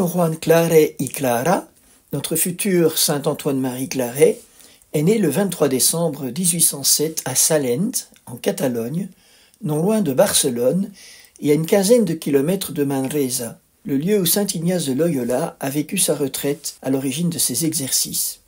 Antonio Juan Claret y Clara, notre futur Saint Antoine-Marie Claret, est né le 23 décembre 1807 à Salent, en Catalogne, non loin de Barcelone et à une quinzaine de kilomètres de Manresa, le lieu où saint Ignace de Loyola a vécu sa retraite à l'origine de ses exercices.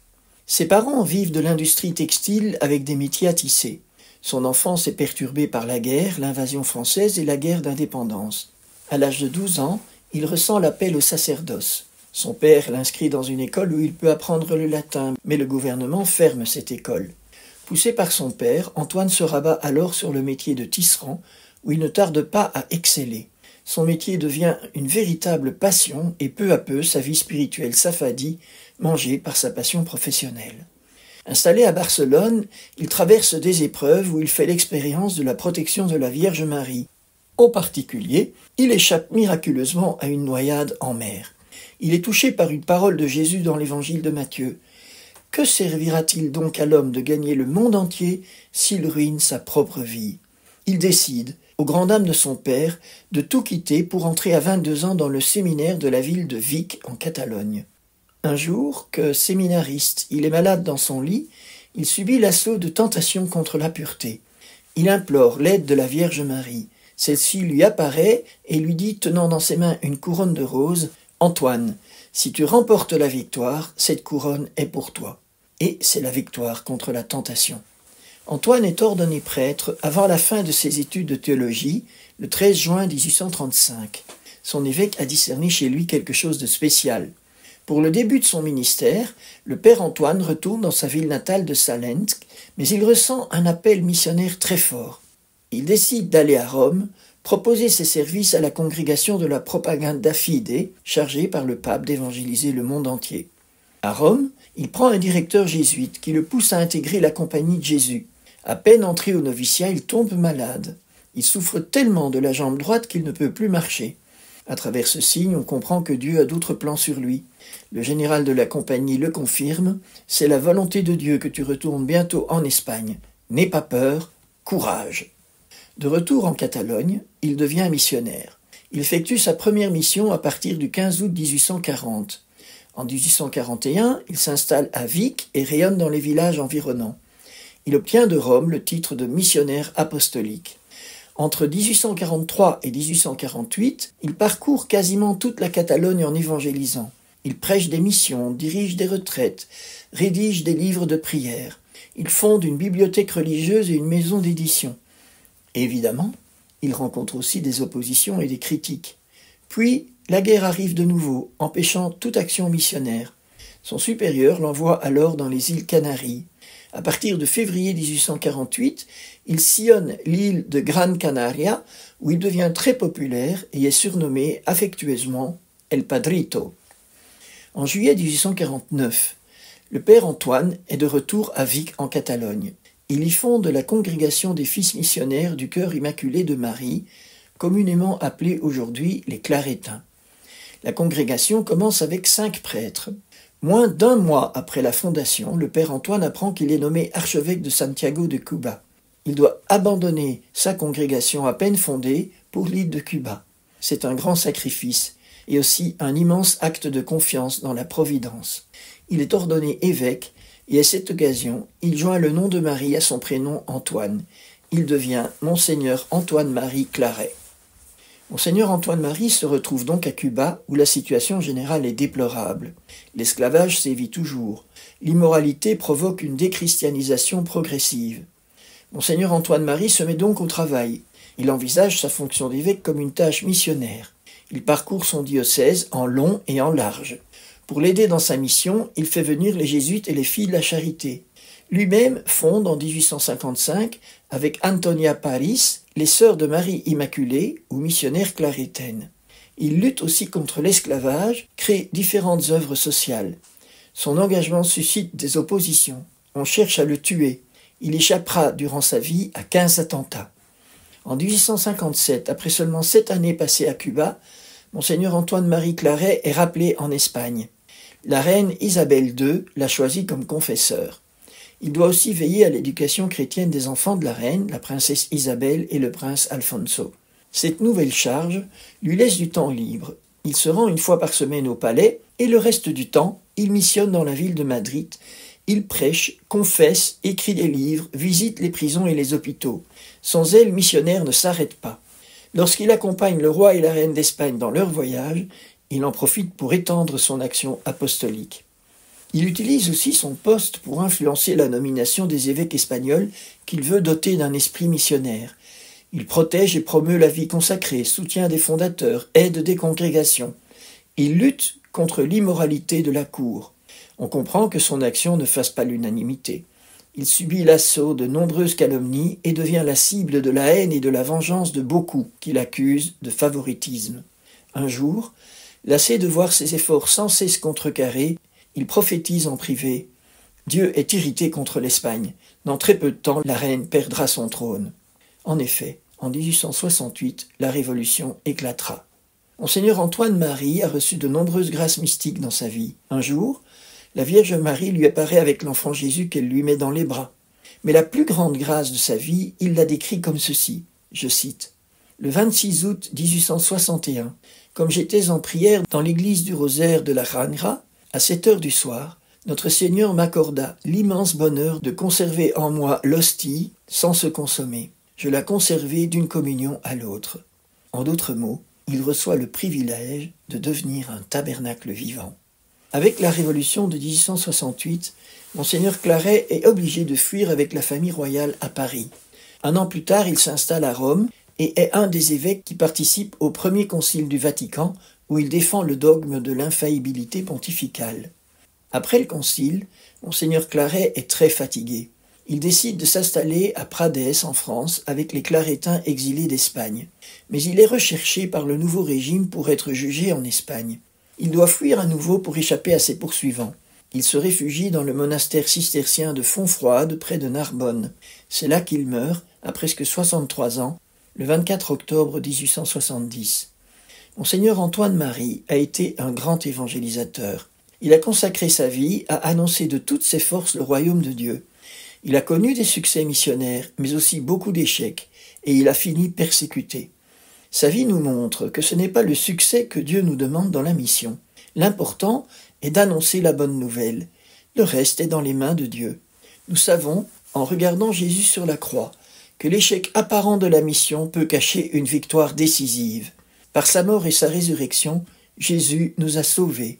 Ses parents vivent de l'industrie textile avec des métiers à tisser. Son enfance est perturbée par la guerre, l'invasion française et la guerre d'indépendance. À l'âge de 12 ans, il ressent l'appel au sacerdoce. Son père l'inscrit dans une école où il peut apprendre le latin, mais le gouvernement ferme cette école. Poussé par son père, Antoine se rabat alors sur le métier de tisserand, où il ne tarde pas à exceller. Son métier devient une véritable passion et peu à peu sa vie spirituelle s'affadit, mangée par sa passion professionnelle. Installé à Barcelone, il traverse des épreuves où il fait l'expérience de la protection de la Vierge Marie. En particulier, il échappe miraculeusement à une noyade en mer. Il est touché par une parole de Jésus dans l'évangile de Matthieu. Que servira-t-il donc à l'homme de gagner le monde entier s'il ruine sa propre vie ? Il décide, au grand dam de son père, de tout quitter pour entrer à 22 ans dans le séminaire de la ville de Vic en Catalogne. Un jour, que séminariste, il est malade dans son lit, il subit l'assaut de tentation contre la pureté. Il implore l'aide de la Vierge Marie. Celle-ci lui apparaît et lui dit, tenant dans ses mains une couronne de roses, « Antoine, si tu remportes la victoire, cette couronne est pour toi. » Et c'est la victoire contre la tentation. Antoine est ordonné prêtre avant la fin de ses études de théologie, le 13 juin 1835. Son évêque a discerné chez lui quelque chose de spécial. Pour le début de son ministère, le père Antoine retourne dans sa ville natale de Salent, mais il ressent un appel missionnaire très fort. Il décide d'aller à Rome, proposer ses services à la congrégation de la Propaganda Fide, chargée par le pape d'évangéliser le monde entier. À Rome, il prend un directeur jésuite qui le pousse à intégrer la Compagnie de Jésus. À peine entré au noviciat, il tombe malade. Il souffre tellement de la jambe droite qu'il ne peut plus marcher. À travers ce signe, on comprend que Dieu a d'autres plans sur lui. Le général de la compagnie le confirme, c'est la volonté de Dieu que tu retournes bientôt en Espagne. N'aie pas peur, courage. De retour en Catalogne, il devient missionnaire. Il effectue sa première mission à partir du 15 août 1840. En 1841, il s'installe à Vic et rayonne dans les villages environnants. Il obtient de Rome le titre de missionnaire apostolique. Entre 1843 et 1848, il parcourt quasiment toute la Catalogne en évangélisant. Il prêche des missions, dirige des retraites, rédige des livres de prière. Il fonde une bibliothèque religieuse et une maison d'édition. Et évidemment, il rencontre aussi des oppositions et des critiques. Puis, la guerre arrive de nouveau, empêchant toute action missionnaire. Son supérieur l'envoie alors dans les îles Canaries. À partir de février 1848, il sillonne l'île de Gran Canaria, où il devient très populaire et est surnommé affectueusement El Padrito. En juillet 1849, le père Antoine est de retour à Vic en Catalogne. Il y fonde la congrégation des fils missionnaires du Cœur Immaculé de Marie, communément appelée aujourd'hui les Clarétins. La congrégation commence avec 5 prêtres. Moins d'1 mois après la fondation, le père Antoine apprend qu'il est nommé archevêque de Santiago de Cuba. Il doit abandonner sa congrégation à peine fondée pour l'île de Cuba. C'est un grand sacrifice et aussi un immense acte de confiance dans la providence. Il est ordonné évêque et à cette occasion, il joint le nom de Marie à son prénom Antoine. Il devient Monseigneur Antoine-Marie Claret. Monseigneur Antoine-Marie se retrouve donc à Cuba où la situation générale est déplorable. L'esclavage sévit toujours. L'immoralité provoque une déchristianisation progressive. Monseigneur Antoine-Marie se met donc au travail. Il envisage sa fonction d'évêque comme une tâche missionnaire. Il parcourt son diocèse en long et en large. Pour l'aider dans sa mission, il fait venir les jésuites et les filles de la charité. Lui-même fonde en 1855, avec Antonia Paris, les Sœurs de Marie Immaculée ou missionnaires clarétaines. Il lutte aussi contre l'esclavage, crée différentes œuvres sociales. Son engagement suscite des oppositions. On cherche à le tuer. Il échappera durant sa vie à 15 attentats. En 1857, après seulement 7 années passées à Cuba, Monseigneur Antoine-Marie Claret est rappelé en Espagne. La reine Isabelle II l'a choisi comme confesseur. Il doit aussi veiller à l'éducation chrétienne des enfants de la reine, la princesse Isabelle et le prince Alfonso. Cette nouvelle charge lui laisse du temps libre. Il se rend une fois par semaine au palais et le reste du temps, il missionne dans la ville de Madrid. Il prêche, confesse, écrit des livres, visite les prisons et les hôpitaux. Son zèle missionnaire ne s'arrête pas. Lorsqu'il accompagne le roi et la reine d'Espagne dans leur voyage, il en profite pour étendre son action apostolique. Il utilise aussi son poste pour influencer la nomination des évêques espagnols qu'il veut doter d'un esprit missionnaire. Il protège et promeut la vie consacrée, soutient des fondateurs, aide des congrégations. Il lutte contre l'immoralité de la cour. On comprend que son action ne fasse pas l'unanimité. Il subit l'assaut de nombreuses calomnies et devient la cible de la haine et de la vengeance de beaucoup qui l'accusent de favoritisme. Un jour, lassé de voir ses efforts sans cesse contrecarrés, il prophétise en privé. Dieu est irrité contre l'Espagne. Dans très peu de temps, la reine perdra son trône. En effet, en 1868, la Révolution éclatera. Monseigneur Antoine-Marie a reçu de nombreuses grâces mystiques dans sa vie. Un jour, la Vierge Marie lui apparaît avec l'enfant Jésus qu'elle lui met dans les bras. Mais la plus grande grâce de sa vie, il la décrit comme ceci, je cite. « Le 26 août 1861, comme j'étais en prière dans l'église du Rosaire de la Ranra, à 7 heures du soir, notre Seigneur m'accorda l'immense bonheur de conserver en moi l'hostie sans se consommer. Je la conservai d'une communion à l'autre. En d'autres mots, il reçoit le privilège de devenir un tabernacle vivant. » Avec la Révolution de 1868, Monseigneur Claret est obligé de fuir avec la famille royale à Paris. Un an plus tard, il s'installe à Rome et est un des évêques qui participent au premier concile du Vatican où il défend le dogme de l'infaillibilité pontificale. Après le concile, Monseigneur Claret est très fatigué. Il décide de s'installer à Prades en France avec les clarétins exilés d'Espagne. Mais il est recherché par le nouveau régime pour être jugé en Espagne. Il doit fuir à nouveau pour échapper à ses poursuivants. Il se réfugie dans le monastère cistercien de Fontfroide, près de Narbonne. C'est là qu'il meurt, à presque 63 ans, le 24 octobre 1870. Monseigneur Antoine-Marie a été un grand évangélisateur. Il a consacré sa vie à annoncer de toutes ses forces le royaume de Dieu. Il a connu des succès missionnaires, mais aussi beaucoup d'échecs, et il a fini persécuté. Sa vie nous montre que ce n'est pas le succès que Dieu nous demande dans la mission. L'important est d'annoncer la bonne nouvelle. Le reste est dans les mains de Dieu. Nous savons, en regardant Jésus sur la croix, que l'échec apparent de la mission peut cacher une victoire décisive. Par sa mort et sa résurrection, Jésus nous a sauvés.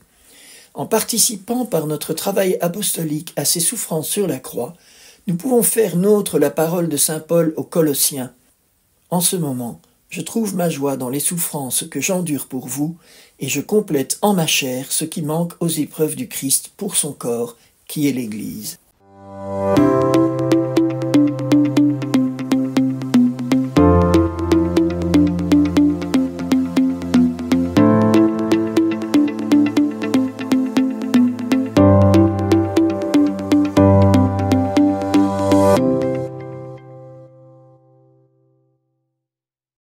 En participant par notre travail apostolique à ses souffrances sur la croix, nous pouvons faire nôtre la parole de saint Paul aux Colossiens. En ce moment, je trouve ma joie dans les souffrances que j'endure pour vous, et je complète en ma chair ce qui manque aux épreuves du Christ pour son corps, qui est l'Église.